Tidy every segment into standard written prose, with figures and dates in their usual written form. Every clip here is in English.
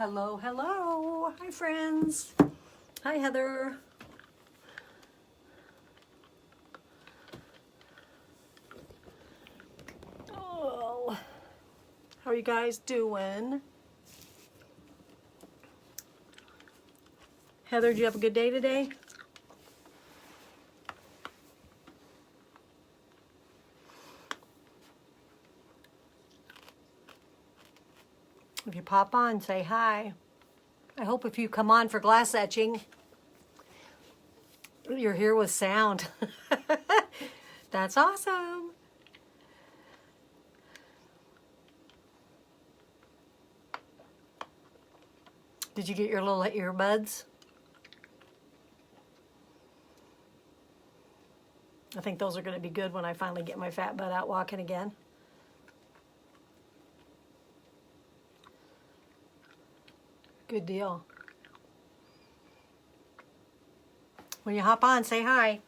Hello, hello. Hi, friends. Hi, Heather. Oh, how are you guys doing? Heather, did you have a good day today? If you pop on, say hi. I hope if you come on for glass etching, you're here with sound. That's awesome. Did you get your little earbuds? I think those are going to be good when I finally get my fat butt out walking again. Good deal. When you hop on, say hi.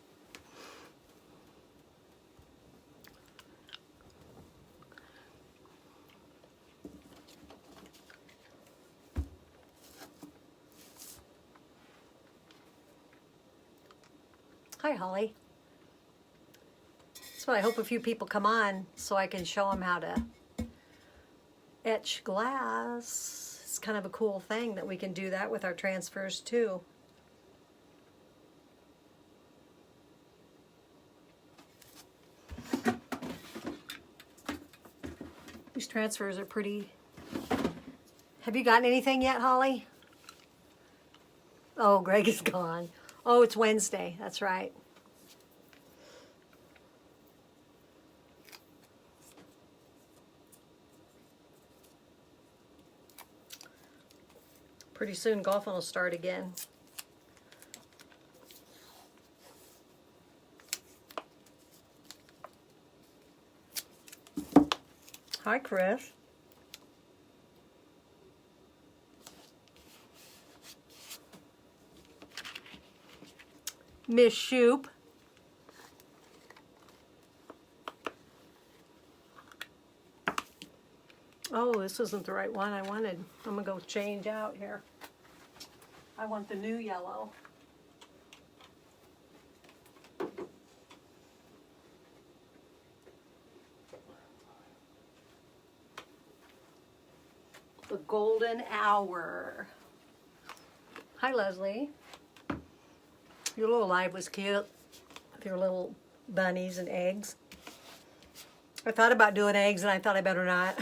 Hi, Holly. That's what I hope a few people come on so I can show them how to etch glass. It's kind of a cool thing that we can do that with our transfers too. These transfers are pretty. Have you gotten anything yet, Holly? Oh, Greg is gone. Oh, it's Wednesday. That's right. Pretty soon golfing will start again. Hi, Chris. Miss Shoop. Oh, this isn't the right one I wanted. I'm gonna go change out here. I want the new yellow. The golden hour. Hi, Leslie. Your little live was cute with your little bunnies and eggs. I thought about doing eggs and I thought I better not.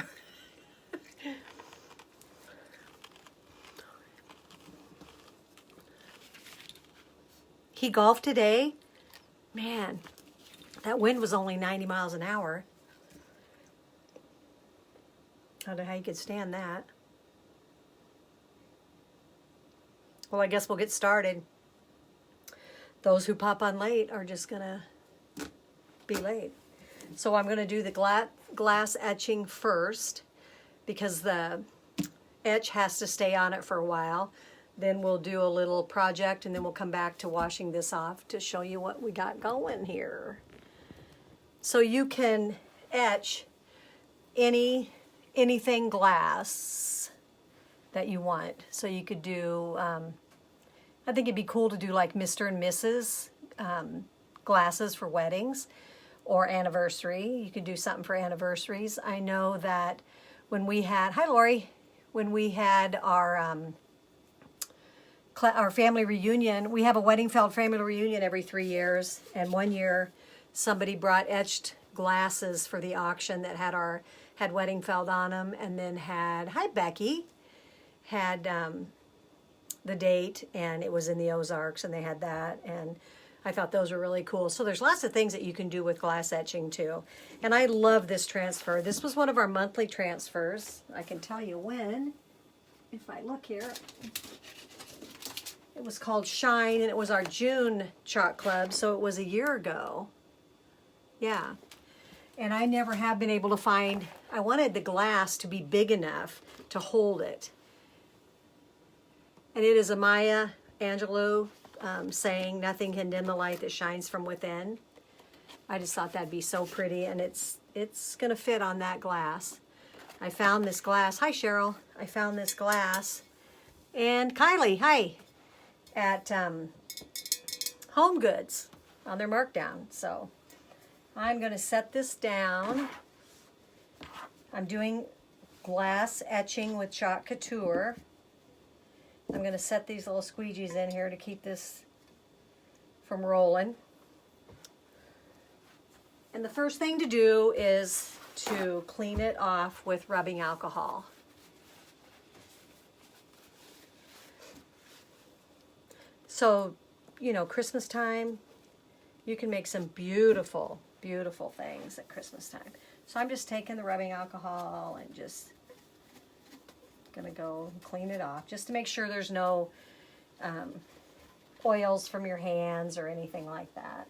He golfed today. Man, that wind was only 90 miles an hour. I don't know how you could stand that. Well, I guess we'll get started. Those who pop on late are just gonna be late. So I'm gonna do the glass etching first because the etch has to stay on it for a while. Then we'll do a little project and then we'll come back to washing this off to show you what we got going here. So you can etch anything glass that you want. So you could do, I think it'd be cool to do like Mr. and Mrs. Glasses for weddings or anniversary. You could do something for anniversaries. I know that when we had, hi Lori, when we had our family reunion, we have a wedding feld family reunion every 3 years, and one year somebody brought etched glasses for the auction that had wedding feld on them, and then had, hi Becky, had the date, and it was in the Ozarks, and they had that, and I thought those were really cool. So there's lots of things that you can do with glass etching too. And I love this transfer. This was one of our monthly transfers. I can tell you when, if I look here. It was called Shine, and it was our June Chalk Club, so it was a year ago. Yeah. And I never have been able to find, I wanted the glass to be big enough to hold it. And it is a Maya Angelou saying, "Nothing can dim the light that shines from within." I just thought that'd be so pretty, and it's going to fit on that glass. I found this glass. Hi, Cheryl. I found this glass and Kylie, hi, at Home Goods on their markdown. So I'm going to set this down. I'm doing glass etching with chalk Couture. I'm going to set these little squeegees in here to keep this from rolling. And the first thing to do is to clean it off with rubbing alcohol. So, you know, Christmas time, you can make some beautiful, beautiful things at Christmas time. So I'm just taking the rubbing alcohol and just gonna go and clean it off just to make sure there's no oils from your hands or anything like that.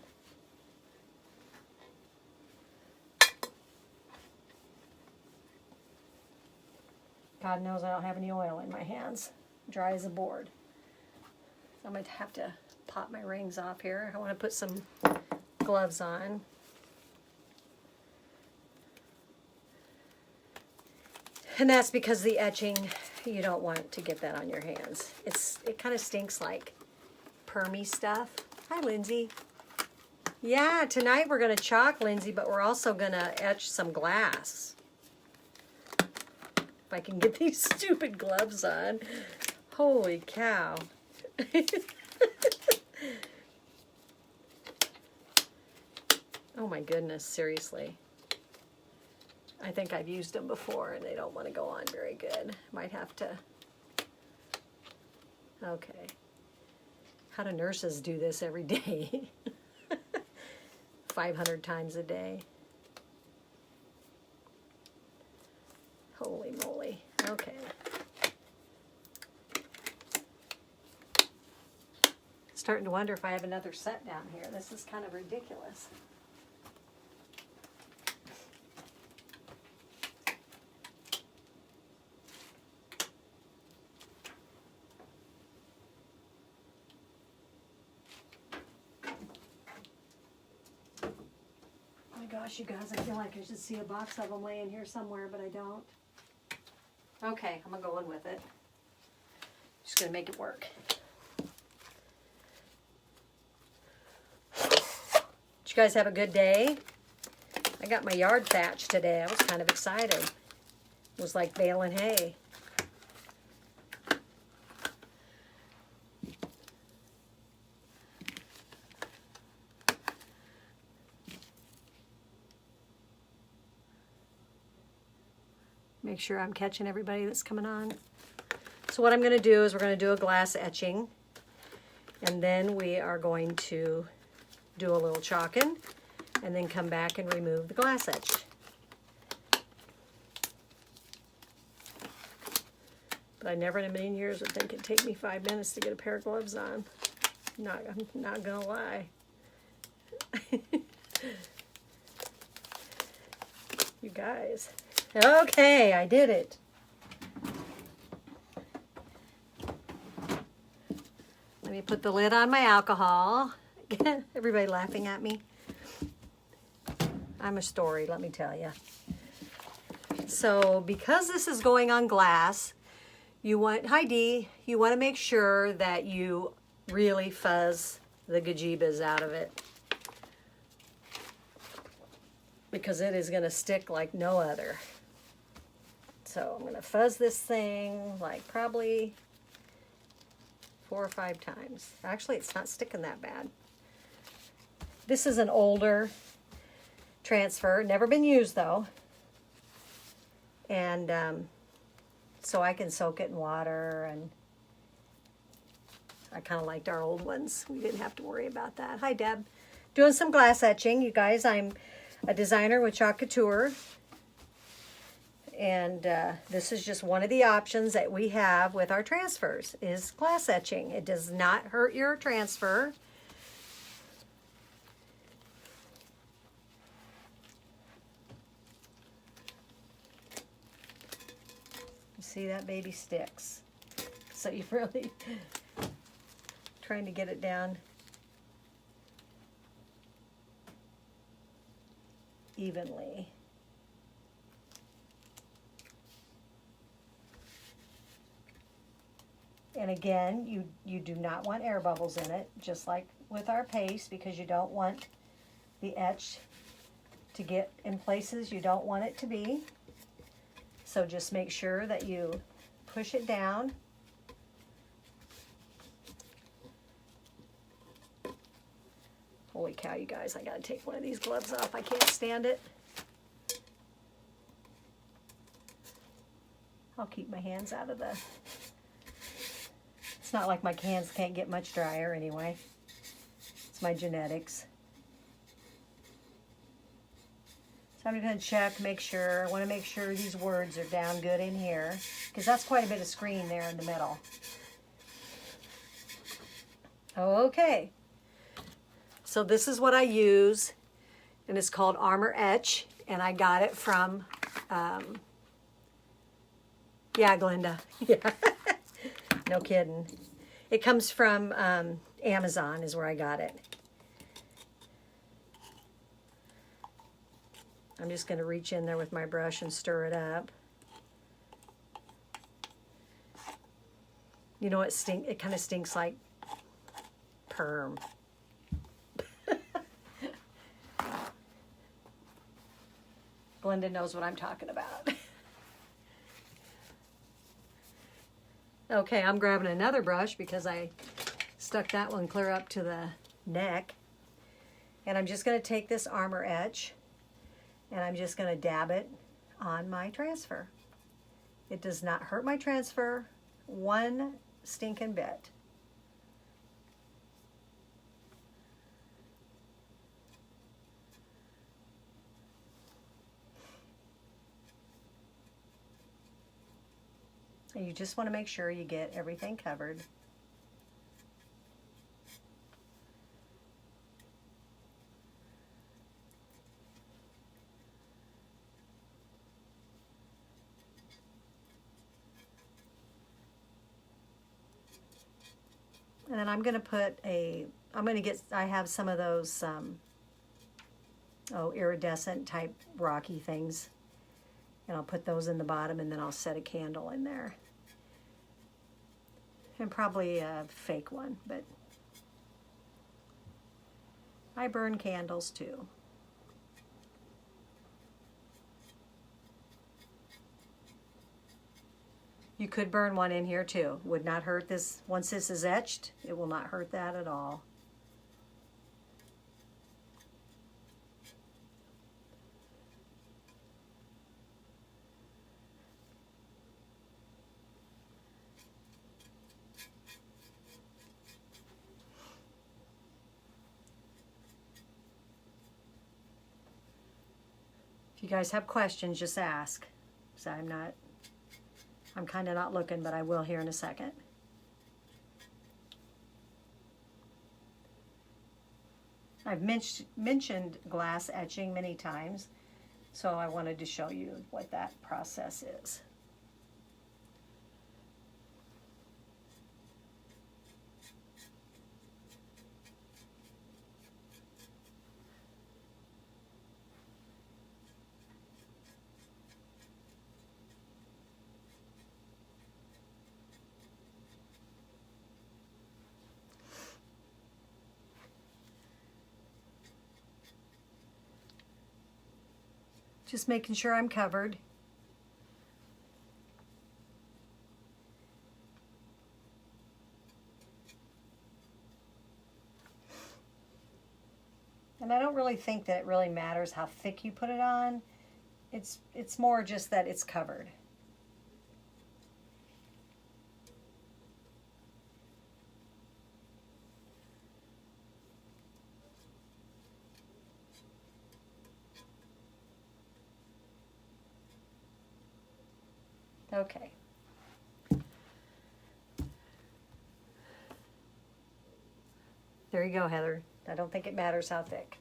God knows I don't have any oil in my hands. Dry as a board. I'm going to have to pop my rings off here. I want to put some gloves on. And that's because the etching, you don't want to get that on your hands. It kind of stinks like permy stuff. Hi, Lindsay. Yeah, tonight we're going to chalk, Lindsay, but we're also going to etch some glass. If I can get these stupid gloves on. Holy cow. Oh my goodness, seriously. I think I've used them before and they don't want to go on very good. Might have to. Okay. How do nurses do this every day? 500 times a day. Holy moly. Okay. Starting to wonder if I have another set down here. This is kind of ridiculous. Oh my gosh, you guys, I feel like I should see a box of them laying here somewhere, but I don't. Okay, I'm gonna go in with it. Just gonna make it work. Did you guys have a good day? I got my yard thatched today. I was kind of excited. It was like baling hay. Make sure I'm catching everybody that's coming on. So what I'm going to do is we're going to do a glass etching. And then we are going to do a little chalking and then come back and remove the glass etch. But I never in a million years would think it'd take me 5 minutes to get a pair of gloves on. I'm not gonna lie. You guys. Okay, I did it. Let me put the lid on my alcohol. Everybody laughing at me. I'm a story, let me tell you. So because this is going on glass, you want, hi Dee, you want to make sure that you really fuzz the gajibas out of it. Because it is going to stick like no other. So I'm going to fuzz this thing like probably 4 or 5 times. Actually, it's not sticking that bad. This is an older transfer, never been used though. And so I can soak it in water, and I kind of liked our old ones. We didn't have to worry about that. Hi Deb. Doing some glass etching, you guys. I'm a designer with Chalk Couture. And this is just one of the options that we have with our transfers is glass etching. It does not hurt your transfer. You see that baby sticks. So you really trying to get it down evenly. And again, you do not want air bubbles in it, just like with our paste, because you don't want the etch to get in places you don't want it to be. So just make sure that you push it down. Holy cow, you guys, I gotta take one of these gloves off. I can't stand it. I'll keep my hands out of the... It's not like my hands can't get much drier anyway. It's my genetics. So I'm going to check, make sure. I want to make sure these words are down good in here, because that's quite a bit of screen there in the middle. Okay. So this is what I use, and it's called Armor Etch, and I got it from, yeah, Glenda. Yeah. No kidding. It comes from Amazon is where I got it. I'm just going to reach in there with my brush and stir it up. You know, it kind of stinks like perm. Glenda knows what I'm talking about. Okay, I'm grabbing another brush because I stuck that one clear up to the neck. And I'm just going to take this Armor Etch and I'm just going to dab it on my transfer. It does not hurt my transfer one stinking bit. And you just want to make sure you get everything covered. And then I'm going to put I have some of those, iridescent type rocky things. And I'll put those in the bottom, and then I'll set a candle in there. And probably a fake one, but I burn candles too. You could burn one in here too. Would not hurt this. Once this is etched, it will not hurt that at all. If you guys have questions, just ask. So I'm kind of not looking, but I will here in a second. I've mentioned glass etching many times, so I wanted to show you what that process is. Just making sure I'm covered. And I don't really think that it really matters how thick you put it on. It's more just that it's covered. Okay. There you go, Heather. I don't think it matters how thick.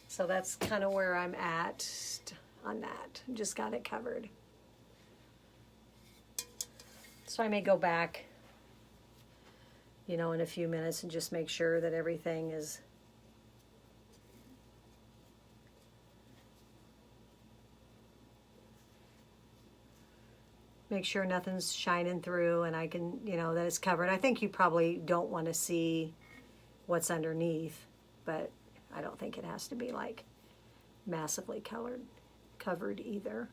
So that's kind of where I'm at on that. Just got it covered. So I may go back, in a few minutes and just make sure that everything is make sure nothing's shining through, and I can, you know, that it's covered. I think you probably don't want to see what's underneath, but I don't think it has to be like massively covered either.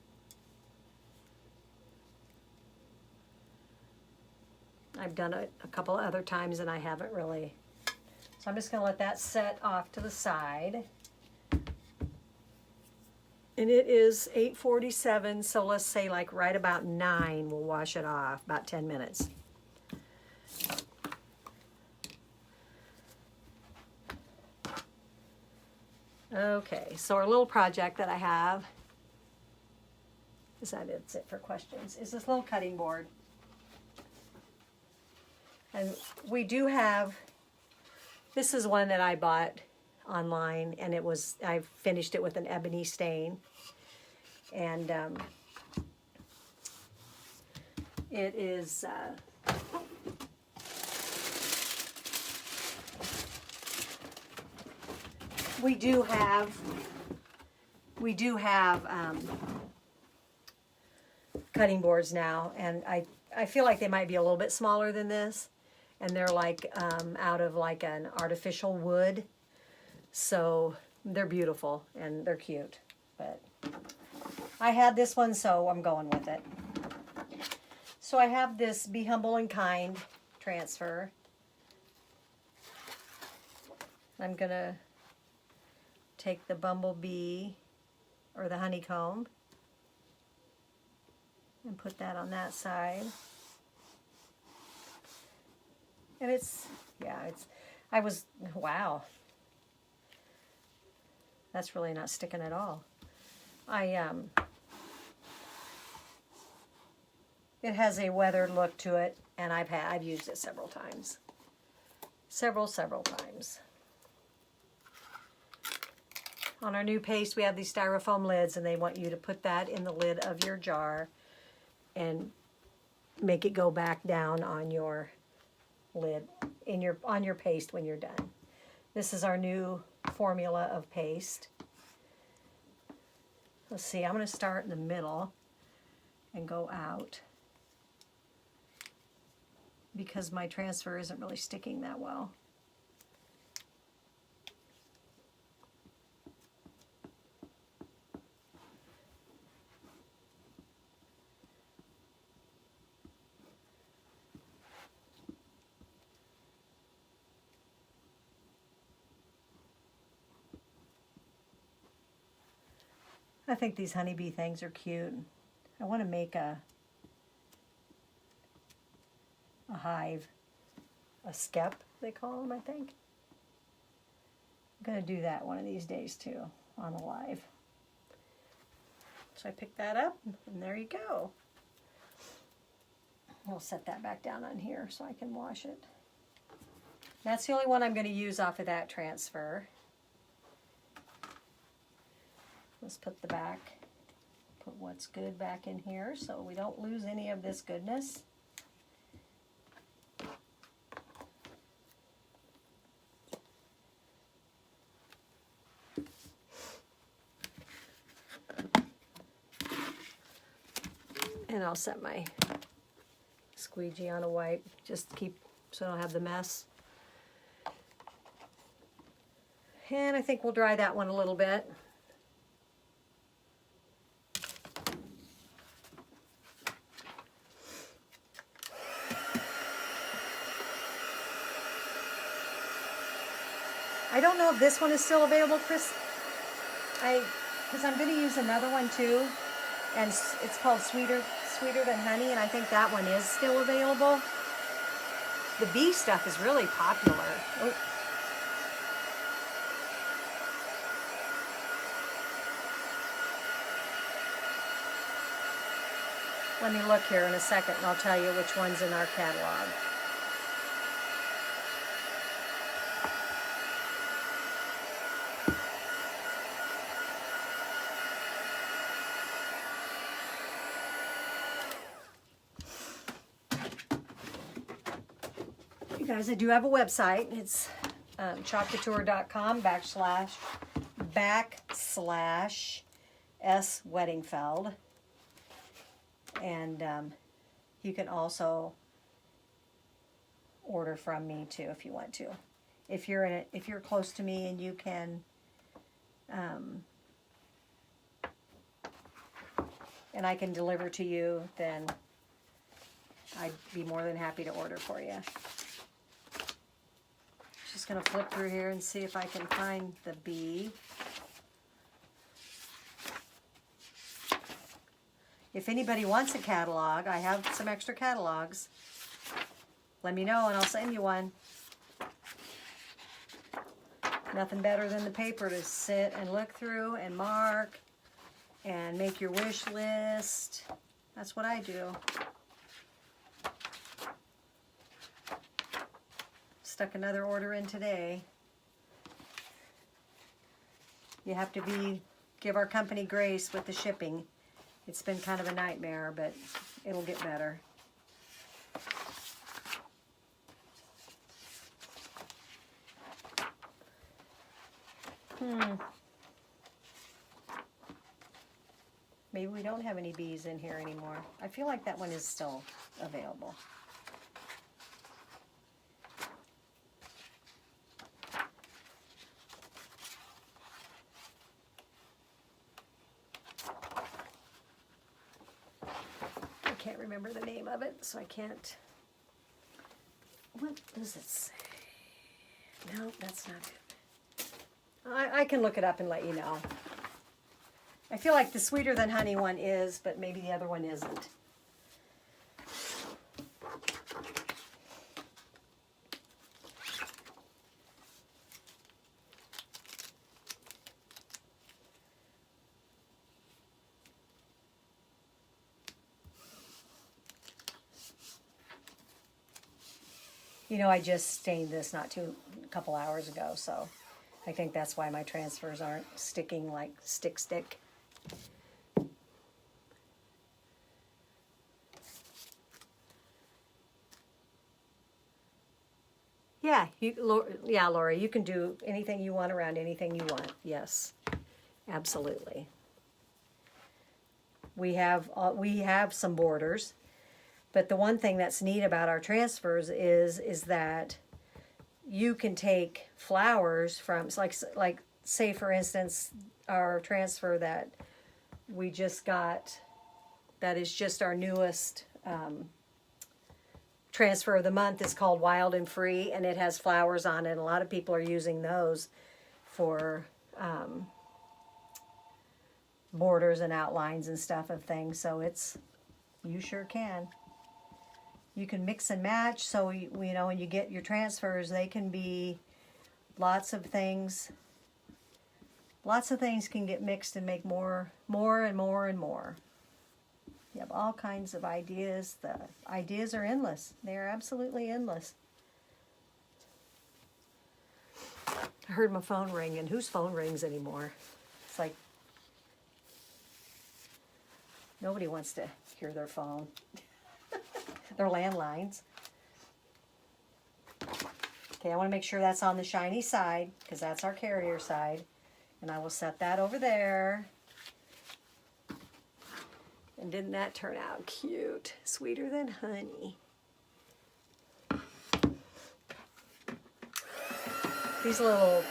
I've done it a couple of other times and I haven't really. So I'm just going to let that set off to the side. And it is 8:47, so let's say like right about 9 we'll wash it off, about 10 minutes. Okay, so our little project that I have, is that it's it for questions, is this little cutting board. And we do have, this is one that I bought online, and it was, I finished it with an ebony stain. And it is, we do have cutting boards now, and I feel like they might be a little bit smaller than this, and they're like out of like an artificial wood, so they're beautiful and they're cute. But I had this one, so I'm going with it. So I have this Be Humble and Kind transfer. I'm gonna take the bumblebee or the honeycomb and put that on that side. And it's, yeah, it's, wow. That's really not sticking at all. It has a weathered look to it, and I've used it several times. Several times. On our new paste, we have these styrofoam lids, and they want you to put that in the lid of your jar and make it go back down on your lid, on your paste when you're done. This is our new formula of paste. Let's see, I'm going to start in the middle and go out because my transfer isn't really sticking that well. I think these honeybee things are cute. I want to make a hive, a skep, they call them, I think. I'm going to do that one of these days too, on a live. So I picked that up, and there you go. I'll set that back down on here so I can wash it. That's the only one I'm going to use off of that transfer. Let's put what's good back in here so we don't lose any of this goodness. And I'll set my squeegee on a wipe, just keep so I don't have the mess. And I think we'll dry that one a little bit. I don't know if this one is still available, Chris. Because I'm going to use another one too, and it's called Sweeter Than Honey, and I think that one is still available. The bee stuff is really popular. Oh. Let me look here in a second, and I'll tell you which one's in our catalog. Guys, I do have a website. It's shopcouture.com/S Weddingfeld, and you can also order from me too if you want to. If you're close to me and you can, and I can deliver to you, then I'd be more than happy to order for you. Just gonna flip through here and see if I can find the bee. If anybody wants a catalog, I have some extra catalogs. Let me know and I'll send you one. Nothing better than the paper to sit and look through and mark and make your wish list. That's what I do. Stuck another order in today. You have to give our company grace with the shipping. It's been kind of a nightmare, but it'll get better. Maybe we don't have any bees in here anymore. I feel like that one is still available. I can't remember the name of it, so I can't. What does it say? No, that's not it. I can look it up and let you know. I feel like the Sweeter Than Honey one is, but maybe the other one isn't. You know, I just stained this a couple hours ago, so I think that's why my transfers aren't sticking like stick. Yeah, Laura, you can do anything you want around anything you want. Yes, absolutely. We have some borders, but the one thing that's neat about our transfers is that you can take flowers from, like say for instance, our transfer that we just got, that is just our newest transfer of the month, is called Wild and Free, and it has flowers on it. A lot of people are using those for borders and outlines and stuff of things. So you sure can. You can mix and match. So you know, when you get your transfers, they can be lots of things. Lots of things can get mixed and make more and more. You have all kinds of ideas. The ideas are endless. They are absolutely endless. I heard my phone ring, and whose phone rings anymore? It's like nobody wants to hear their phone. Their landlines. Okay, I want to make sure that's on the shiny side, because that's our carrier side. And I will set that over there. And didn't that turn out cute? Sweeter Than Honey. These little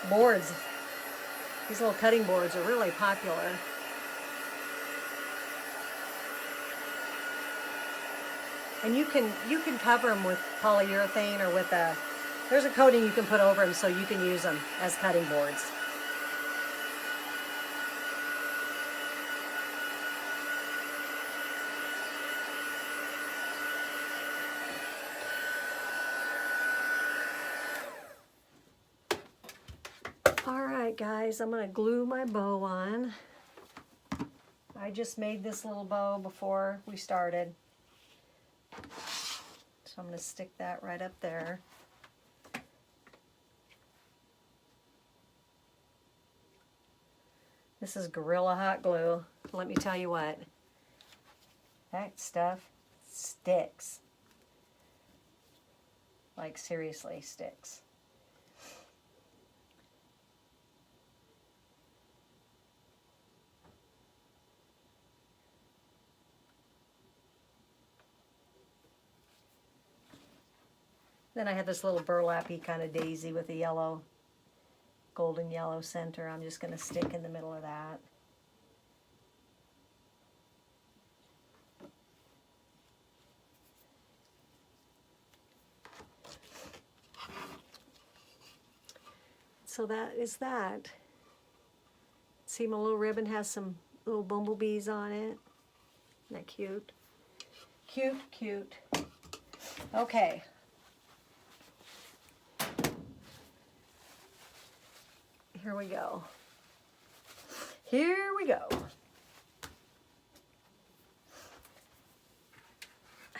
boards, these little cutting boards are really popular. And you can cover them with polyurethane or with there's a coating you can put over them so you can use them as cutting boards. Alright guys, I'm going to glue my bow on. I just made this little bow before we started. So I'm going to stick that right up there. This is Gorilla Hot Glue. Let me tell you what, that stuff sticks. Like seriously sticks. Then I have this little burlappy kind of daisy with a yellow, golden yellow center. I'm just going to stick in the middle of that. So that is that. See, my little ribbon has some little bumblebees on it. Isn't that cute? Cute, cute. Okay. Here we go. Here we go.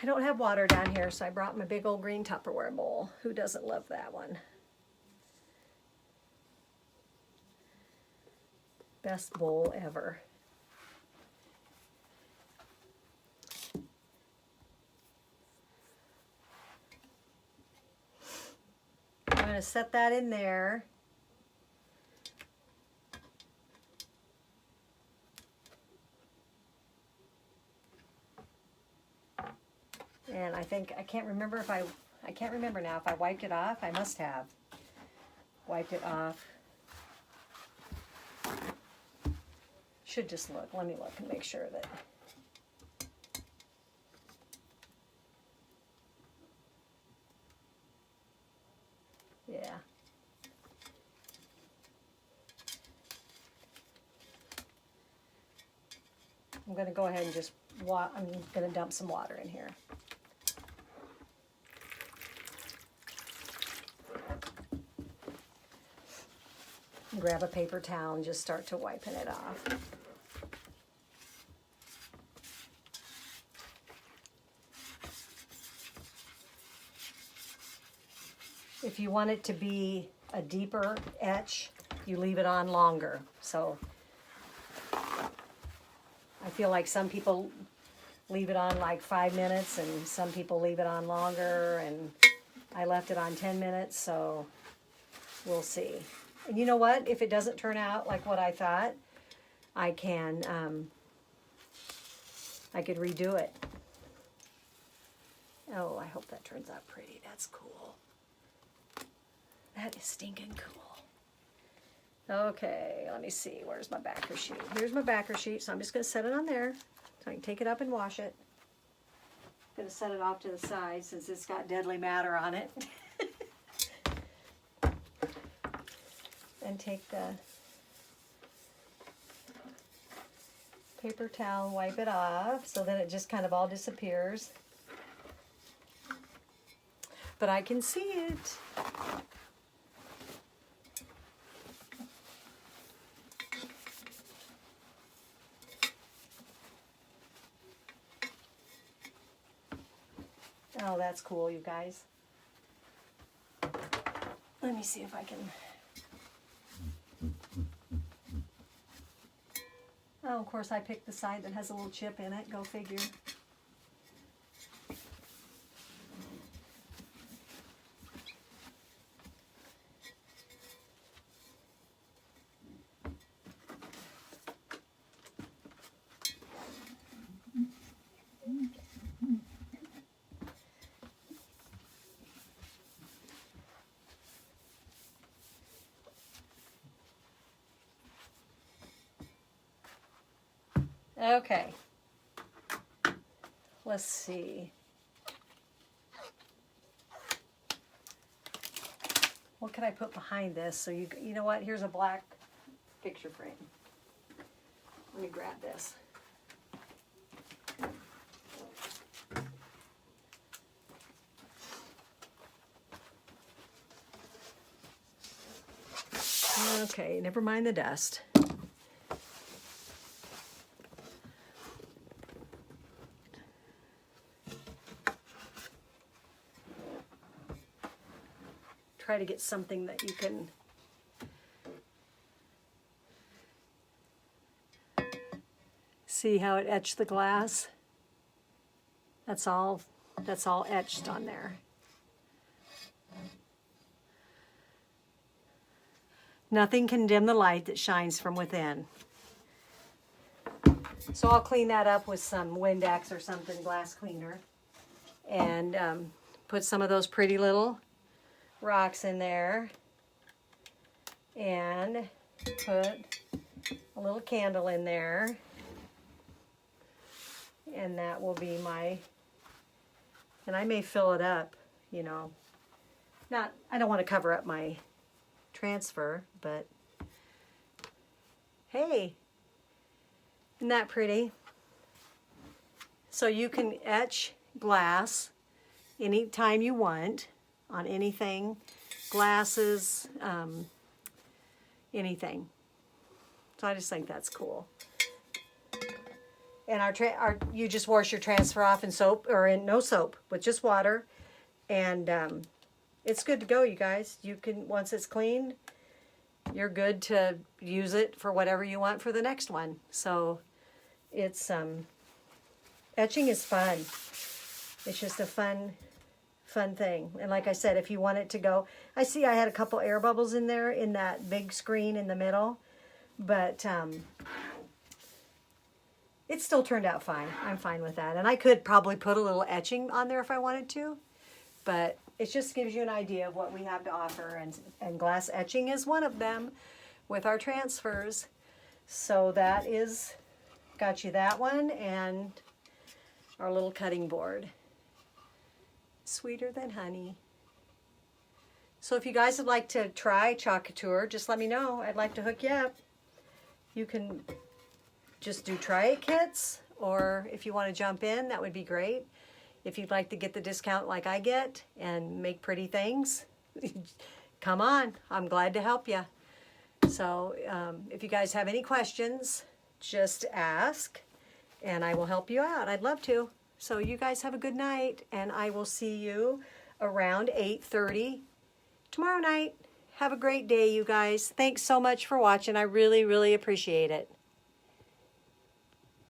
I don't have water down here, so I brought my big old green Tupperware bowl. Who doesn't love that one? Best bowl ever. I'm going to set that in there. And I think, I can't remember now if I wiped it off. I must have wiped it off. Should just look. Let me look and make sure that. Yeah. I'm going to go ahead and just, I'm going to dump some water in here. Grab a paper towel and just start to wiping it off. If you want it to be a deeper etch, you leave it on longer. So I feel like some people leave it on like 5 minutes and some people leave it on longer, and I left it on 10 minutes, so we'll see. And you know what? If it doesn't turn out like what I thought, I can, I could redo it. Oh, I hope that turns out pretty. That's cool. That is stinking cool. Okay, let me see. Where's my backer sheet? Here's my backer sheet, so I'm just going to set it on there so I can take it up and wash it. I'm going to set it off to the side since it's got deadly matter on it. And take the paper towel, wipe it off, so then it just kind of all disappears. But I can see it. Oh, that's cool, you guys. Let me see if I can... Oh, of course, I picked the side that has a little chip in it. Go figure. Okay, let's see. What can I put behind this? So you know what? Here's a black picture frame. Let me grab this. Okay, never mind the dust. Try to get something that you can see how it etched the glass. That's all etched on there. Nothing can dim the light that shines from within. So I'll clean that up with some Windex or something, glass cleaner, and put some of those pretty little rocks in there and put a little candle in there. And that will be my, and I may fill it up, you know. Not, I don't want to cover up my transfer, but hey, isn't that pretty? So you can etch glass anytime you want on anything, glasses, anything. So I just think that's cool. And you just wash your transfer off in soap, or in no soap, with just water, and it's good to go, you guys. You can, once it's clean, you're good to use it for whatever you want for the next one. So it's etching is fun. It's just a fun thing. And like I said, if you want it to go, I see I had a couple air bubbles in there in that big screen in the middle, but it still turned out fine. I'm fine with that. And I could probably put a little etching on there if I wanted to, but it just gives you an idea of what we have to offer, and glass etching is one of them with our transfers. So that is, got you that one and our little cutting board. Sweeter than honey. So if you guys would like to try Couture, just let me know. I'd like to hook you up. You can just do try it kits, or if you want to jump in, that would be great. If you'd like to get the discount like I get and make pretty things, come on, I'm glad to help you. So if you guys have any questions, just ask and I will help you out. I'd love to. So you guys have a good night, and I will see you around 8:30 tomorrow night. Have a great day, you guys. Thanks so much for watching. I really, really appreciate it.